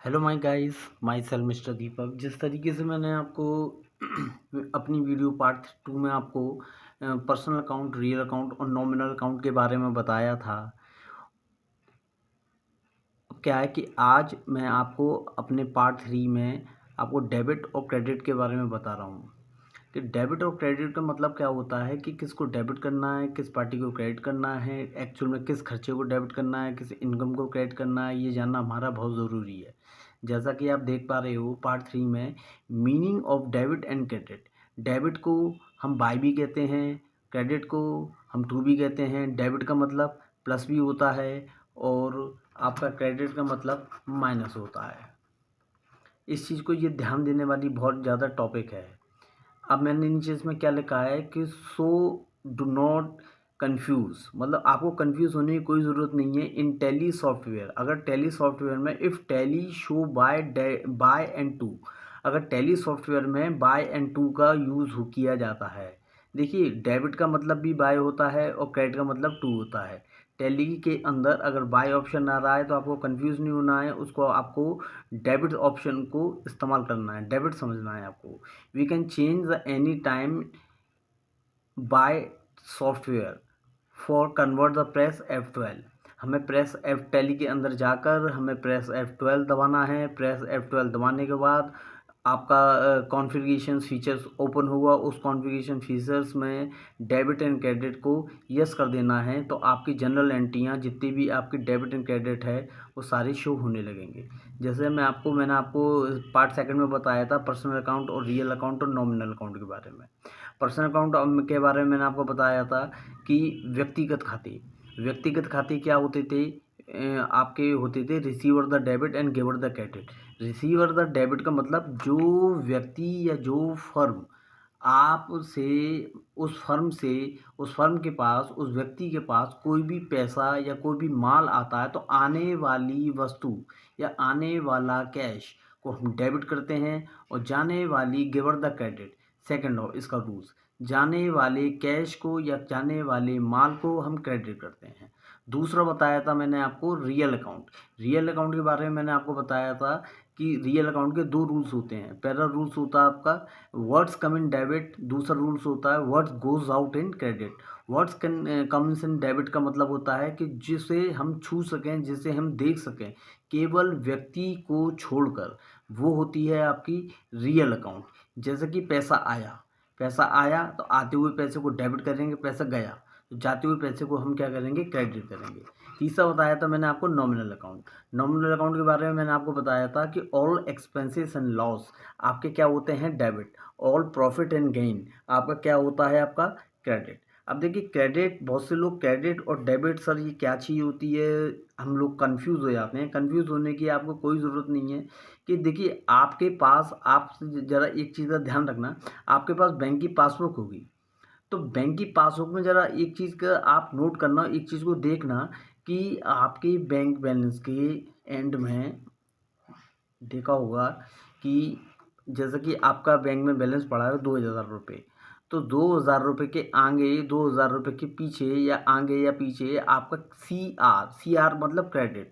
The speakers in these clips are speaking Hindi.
Hello my guys, myself mister Deepak. जिस तरीके से मैंने आपको अपनी वीडियो पार्ट 2 में आपको पर्सनल अकाउंट, रियल अकाउंट और नॉमिनल अकाउंट के बारे में बताया था। अब क्या है कि आज मैं आपको अपने पार्ट 3 में आपको डेबिट और क्रेडिट के बारे में बता रहा हूँ कि डेबिट और क्रेडिट का मतलब क्या होता है कि किसको डेबिट करना है, किस पार्टी को क्रेडिट करना है, एक्चुअल में किस खर्चे को डेबिट करना है, किस इनकम को क्रेडिट करना है, ये जानना हमारा बहुत ज़रूरी है। जैसा कि आप देख पा रहे हो पार्ट 3 में meaning of debit and credit. Debit को हम बाय भी कहते हैं, क्रेडिट को हम टू भी कहते हैं। डेबिट का मतलब प्लस भी होता है और आपका क्रेडिट का मतलब माइनस होता है। इस चीज़ को ये ध्यान देने वाली बहुत ज़्यादा टॉपिक है। अब मैंने नीचे इसमें क्या लिखा है कि सो डू नॉट कंफ्यूज, मतलब आपको कंफ्यूज होने की कोई ज़रूरत नहीं है इन टैली सॉफ्टवेयर। अगर टैली सॉफ्टवेयर में if Tally show by and to, अगर टैली सॉफ्टवेयर में बाय एंड टू का यूज़ किया जाता है। देखिए, डेबिट का मतलब भी बाय होता है और क्रेडिट का मतलब टू होता है। टैली के अंदर अगर बाय ऑप्शन आ रहा है तो आपको कंफ्यूज नहीं होना है, उसको आपको डेबिट ऑप्शन को इस्तेमाल करना है, डेबिट समझना है आपको। We can change the any time by software for convert the press F12। हमें प्रेस F टैली के अंदर जाकर हमें प्रेस F12 दबाना है। प्रेस F12 दबाने के बाद आपका कॉन्फ़िगरेशन फीचर्स ओपन होगा। उस कॉन्फ़िगरेशन फीचर्स में डेबिट एंड क्रेडिट को यस कर देना है, तो आपकी जनरल एंट्रियाँ जितनी भी आपकी डेबिट एंड क्रेडिट है वो सारी शो होने लगेंगे। जैसे मैंने आपको पार्ट सेकंड में बताया था पर्सनल अकाउंट और रियल अकाउंट और नॉमिनल अकाउंट के बारे में। पर्सनल अकाउंट के बारे में मैंने आपको बताया था कि व्यक्तिगत खाते क्या होते थे। आपके होते थे receiver the debit and giver the credit. Receiver the debit का मतलब जो व्यक्ति या जो फर्म आपसे उस फर्म के पास, उस व्यक्ति के पास कोई भी पैसा या कोई भी माल आता है तो आने वाली वस्तु या आने वाला कैश को हम डेबिट करते हैं और जाने वाली गिवर द क्रेडिट। सेकंड हो इसका रूल्स, जाने वाले कैश को या जाने वाले माल को हम क्रेडिट करते हैं। दूसरा बताया था मैंने आपको रियल अकाउंट। रियल अकाउंट के बारे में मैंने आपको बताया था कि रियल अकाउंट के दो रूल्स होते हैं। पहला रूल्स होता है आपका वर्ड्स कम इन डेबिट, दूसरा रूल्स होता है words goes out in credit. Words comes in debit का मतलब होता है कि जिसे हम छू सकें, जिसे हम देख सकें केवल व्यक्ति को छोड़कर, वो होती है आपकी रियल अकाउंट। जैसे कि पैसा आया तो आते हुए पैसे को डेबिट करेंगे, पैसा गया तो जाते हुए पैसे को हम क्या करेंगे, क्रेडिट करेंगे। तीसरा बताया था मैंने आपको नॉमिनल अकाउंट। नॉमिनल अकाउंट के बारे में मैंने आपको बताया था कि ऑल एक्सपेंसेस एंड लॉस आपके क्या होते हैं, debit. All profit and gain आपका क्या होता है, आपका क्रेडिट। अब देखिए क्रेडिट, बहुत से लोग क्रेडिट और डेबिट सर ये क्या चीज़ होती है, हम लोग कंफ्यूज हो जाते हैं। कंफ्यूज होने की आपको कोई ज़रूरत नहीं है कि देखिए आपके पास, आप ज़रा एक चीज़ का ध्यान रखना, आपके पास बैंक की पासबुक होगी तो बैंक की पासबुक में ज़रा एक चीज़ का आप नोट करना, एक चीज़ को देखना कि आपके बैंक बैलेंस के एंड में देखा होगा कि जैसे कि आपका बैंक में बैलेंस पड़ा है 2,000 रुपये, तो 2,000 रुपये के आगे, 2,000 रुपये के पीछे या आगे या पीछे आपका CR मतलब क्रेडिट।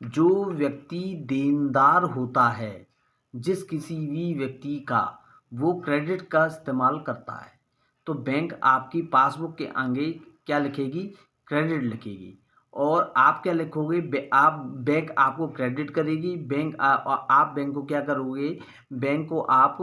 जो व्यक्ति देनदार होता है जिस किसी भी व्यक्ति का, वो क्रेडिट का इस्तेमाल करता है। तो बैंक आपकी पासबुक के आगे क्या लिखेगी, क्रेडिट लिखेगी। और आप क्या लिखोगे, बैंक आपको क्रेडिट करेगी, आप बैंक को क्या करोगे, बैंक को आप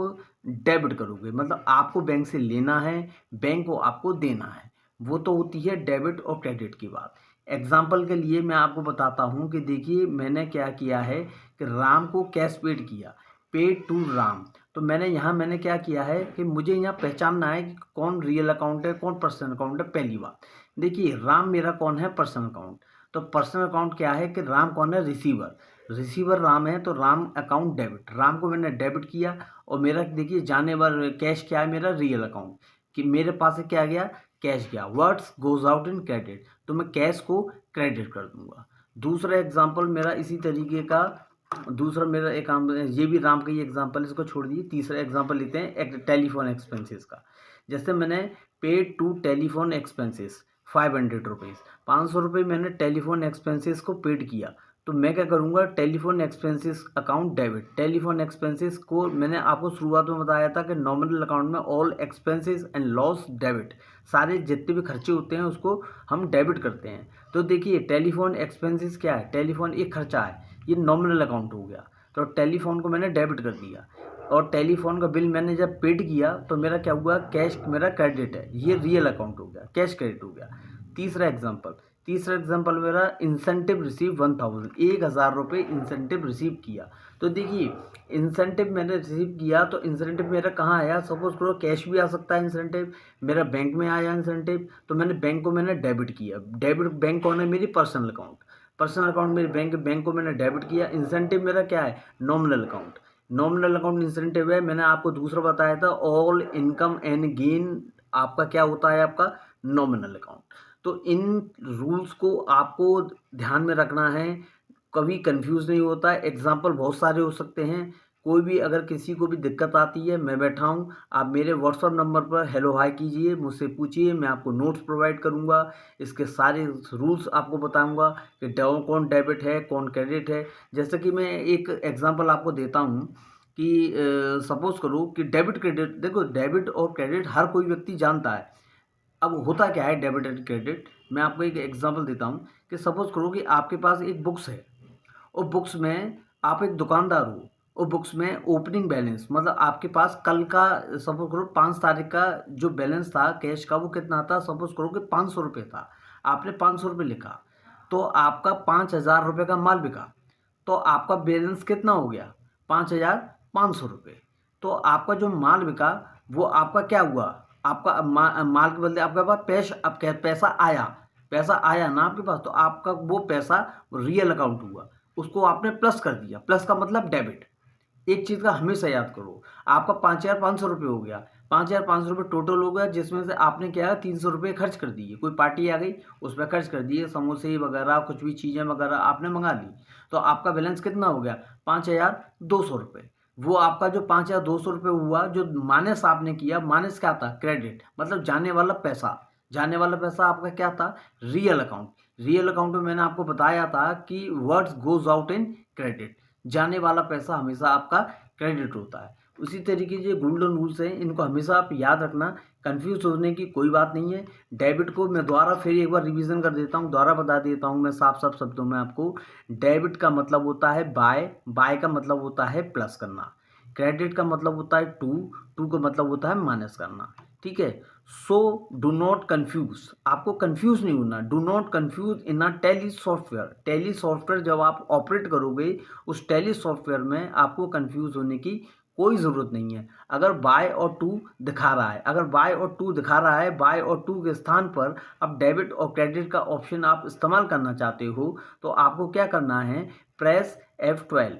डेबिट करोगे। मतलब आपको बैंक से लेना है, बैंक को आपको देना है। वो तो होती है डेबिट और क्रेडिट की बात। एग्जाम्पल के लिए मैं आपको बताता हूँ कि देखिए मैंने क्या किया है कि राम को कैश पेड किया, पेड टू राम। तो मैंने क्या किया है कि मुझे यहाँ पहचानना है कि कौन रियल अकाउंट है, कौन पर्सनल अकाउंट है। पहली बात देखिए, राम मेरा कौन है, पर्सनल अकाउंट। तो पर्सनल अकाउंट क्या है कि राम कौन है, रिसीवर राम है, तो राम अकाउंट डेबिट, राम को मैंने डेबिट किया। और मेरा देखिए जाने वाला कैश क्या है, मेरा रियल अकाउंट, कि मेरे पास से क्या गया, कैश गया। Words goes out in credit, तो मैं कैश को क्रेडिट कर दूंगा। दूसरा एग्जाम्पल मेरा इसी तरीके का, दूसरा मेरा एक ये भी राम का ही एग्जाम्पल, इसको छोड़ दिए। तीसरा एग्जाम्पल लेते हैं एक टेलीफोन एक्सपेंसेस का। जैसे मैंने paid to telephone expenses 500 rupees, 500 रुपये मैंने टेलीफोन एक्सपेंसेस को पेड किया। तो मैं क्या करूँगा, telephone expenses account debit. Telephone expenses को मैंने आपको शुरुआत में बताया था कि नॉमिनल अकाउंट में all expenses and loss debit, सारे जितने भी खर्चे होते हैं उसको हम डेबिट करते हैं। तो देखिए टेलीफोन एक्सपेंसेस क्या है, टेलीफोन एक खर्चा है, ये नॉमिनल अकाउंट हो गया, तो टेलीफोन को मैंने डेबिट कर दिया। और टेलीफोन का बिल मैंने जब पेड किया तो मेरा क्या हुआ, कैश मेरा क्रेडिट है, ये रियल अकाउंट हो गया, कैश क्रेडिट हो गया। तीसरा एग्जांपल मेरा इंसेंटिव रिसीव 1000, 1000 रुपये इंसेंटिव रिसीव किया। तो देखिए इंसेंटिव मैंने रिसीव किया तो इंसेंटिव मेरा कहाँ आया, सपोज करो कैश भी आ सकता है इंसेंटिव, मेरा बैंक में आया इंसेंटिव, तो मैंने बैंक को मैंने डेबिट किया। डेबिट बैंक कौन है, मेरी पर्सनल अकाउंट, पर्सनल अकाउंट मेरी बैंक को मैंने डेबिट किया। इंसेंटिव मेरा क्या है, nominal account, nominal account incentive है। मैंने आपको दूसरा बताया था ऑल इनकम एंड गेन आपका क्या होता है, आपका नॉमिनल अकाउंट। तो इन रूल्स को आपको ध्यान में रखना है, कभी कंफ्यूज नहीं होता है। एग्जाम्पल बहुत सारे हो सकते हैं, कोई भी अगर किसी को भी दिक्कत आती है, मैं बैठा हूँ, आप मेरे व्हाट्सअप नंबर पर हेलो हाय कीजिए, मुझसे पूछिए, मैं आपको नोट्स प्रोवाइड करूँगा, इसके सारे रूल्स आपको बताऊँगा कि कौन डेबिट है कौन क्रेडिट है। जैसे कि मैं एक एग्जांपल आपको देता हूँ कि सपोज़ करो कि डेबिट क्रेडिट, देखो डेबिट और क्रेडिट हर कोई व्यक्ति जानता है। अब होता क्या है डेबिट एंड क्रेडिट, मैं आपको एक एग्जांपल देता हूँ कि सपोज़ करो कि आपके पास एक बुक्स है और बुक्स में आप एक दुकानदार हो और बुक्स में ओपनिंग बैलेंस मतलब आपके पास कल का, सपोज करो 5 तारीख का जो बैलेंस था कैश का वो कितना था, सपोज करो कि 500 रुपये था, आपने 500 रुपये लिखा, तो आपका 5000 रुपये का माल बिका, तो आपका बैलेंस कितना हो गया, 5500 रुपये। तो आपका जो माल बिका वो आपका क्या हुआ, आपका माल के बदले आपके पास पैसा आया ना आपके पास, तो आपका वो पैसा रियल अकाउंट हुआ, उसको आपने प्लस कर दिया। प्लस का मतलब डेबिट। एक चीज़ का हमेशा याद करो, आपका 5500 रुपये हो गया, 5500 रुपये टोटल हो गया, जिसमें से आपने क्या है 300 रुपये खर्च कर दिए, कोई पार्टी आ गई उस पर खर्च कर दिए, समोसे वगैरह कुछ भी चीज़ें वगैरह आपने मंगा ली, तो आपका बैलेंस कितना हो गया, 5200 रुपये। वो आपका जो 5200 रुपये हुआ, जो माइनस आपने किया, माइनस क्या था, क्रेडिट, मतलब जाने वाला पैसा, जाने वाला पैसा आपका क्या था, रियल अकाउंट। रियल अकाउंट में मैंने आपको बताया था कि words goes out in credit, जाने वाला पैसा हमेशा आपका क्रेडिट होता है। उसी तरीके से गोल्डन रूल्स हैं, इनको हमेशा आप याद रखना, कंफ्यूज होने की कोई बात नहीं है। डेबिट को मैं दोबारा फिर एक बार रिवीजन कर देता हूँ, दोबारा बता देता हूँ मैं साफ साफ शब्दों में आपको। डेबिट का मतलब होता है बाय, बाय का मतलब होता है प्लस करना, क्रेडिट का मतलब होता है टू का मतलब होता है माइनस करना, ठीक है। सो डू नॉट कन्फ्यूज, आपको कन्फ्यूज नहीं होना, do not confuse in a tally software. Tally software जब आप ऑपरेट करोगे, उस टैली सॉफ्टवेयर में आपको कन्फ्यूज होने की कोई ज़रूरत नहीं है। अगर बाय और टू दिखा रहा है, अगर बाय और टू दिखा रहा है, बाय और टू के स्थान पर अब डेबिट और क्रेडिट का ऑप्शन आप इस्तेमाल करना चाहते हो, तो आपको क्या करना है, प्रेस F12।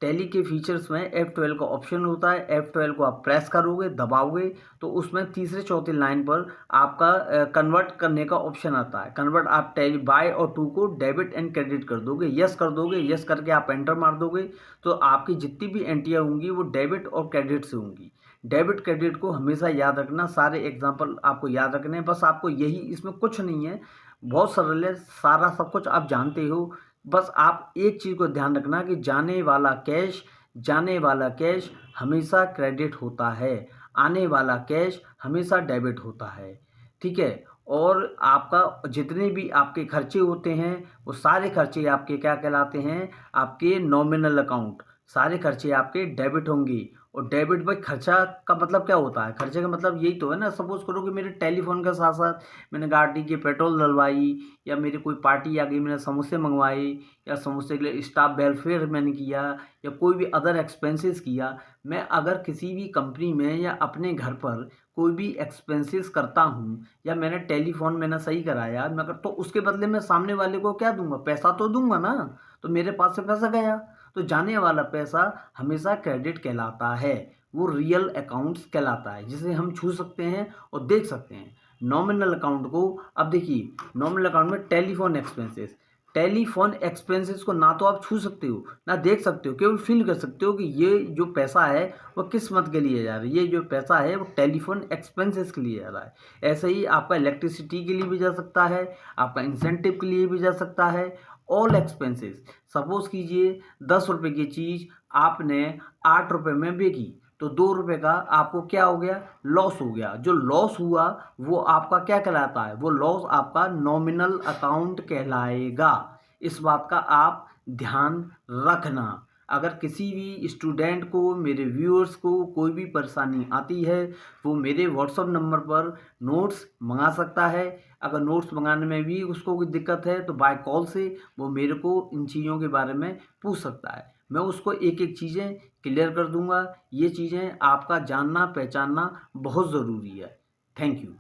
टैली के फीचर्स में F12 का ऑप्शन होता है, F12 को आप प्रेस करोगे, दबाओगे, तो उसमें तीसरे चौथे लाइन पर आपका कन्वर्ट करने का ऑप्शन आता है। कन्वर्ट, आप टैली बाय और टू को डेबिट एंड क्रेडिट कर दोगे, यस कर दोगे, यस करके आप एंटर मार दोगे, तो आपकी जितनी भी एंट्रियाँ होंगी वो डेबिट और क्रेडिट से होंगी। डेबिट क्रेडिट को हमेशा याद रखना, सारे एग्जाम्पल आपको याद रखने हैं, बस आपको यही, इसमें कुछ नहीं है, बहुत सरल है, सारा सब कुछ आप जानते हो। बस आप एक चीज़ को ध्यान रखना कि जाने वाला कैश हमेशा क्रेडिट होता है, आने वाला कैश हमेशा डेबिट होता है, ठीक है। और आपका जितने भी आपके खर्चे होते हैं वो सारे खर्चे आपके क्या कहलाते हैं, आपके नॉमिनल अकाउंट, सारे खर्चे आपके डेबिट होंगे। और डेबिट भाई, खर्चा का मतलब क्या होता है, खर्चे का मतलब यही तो है ना, सपोज करो कि मेरे टेलीफोन के साथ साथ मैंने गाड़ी के पेट्रोल डलवाई, या मेरी कोई पार्टी आ गई मैंने समोसे मंगवाए, या समोसे के लिए स्टाफ वेलफेयर मैंने किया, या कोई भी अदर एक्सपेंसेस किया। मैं अगर किसी भी कंपनी में या अपने घर पर कोई भी एक्सपेंसेस करता हूँ, या मैंने टेलीफोन मैंने सही कराया, मगर तो उसके बदले मैं सामने वाले को क्या दूंगा, पैसा तो दूंगा ना, तो मेरे पास से पैसा गया, तो जाने वाला पैसा हमेशा क्रेडिट कहलाता है, वो रियल अकाउंट्स कहलाता है, जिसे हम छू सकते हैं और देख सकते हैं। नॉमिनल अकाउंट को, अब देखिए नॉमिनल अकाउंट में टेलीफोन एक्सपेंसेस को ना तो आप छू सकते हो ना देख सकते हो, केवल फील कर सकते हो कि ये जो पैसा है वो किस मत के लिए जा रहा है, ये जो पैसा है वो टेलीफोन एक्सपेंसेस के लिए जा रहा है। ऐसे ही आपका इलेक्ट्रिसिटी के लिए भी जा सकता है, आपका इंसेंटिव के लिए भी जा सकता है, ऑल एक्सपेंसेस। सपोज कीजिए 10 रुपये की चीज़ आपने 8 रुपये में बेची, तो 2 रुपये का आपको क्या हो गया, लॉस हो गया। जो लॉस हुआ वो आपका क्या कहलाता है, वो लॉस आपका नॉमिनल अकाउंट कहलाएगा। इस बात का आप ध्यान रखना। अगर किसी भी स्टूडेंट को, मेरे व्यूअर्स को कोई भी परेशानी आती है, वो मेरे व्हाट्सएप नंबर पर नोट्स मंगा सकता है। अगर नोट्स मंगाने में भी उसको कोई दिक्कत है तो बाय कॉल से वो मेरे को इन चीज़ों के बारे में पूछ सकता है। मैं उसको एक एक चीज़ें क्लियर कर दूंगा। ये चीज़ें आपका जानना पहचानना बहुत ज़रूरी है। Thank you.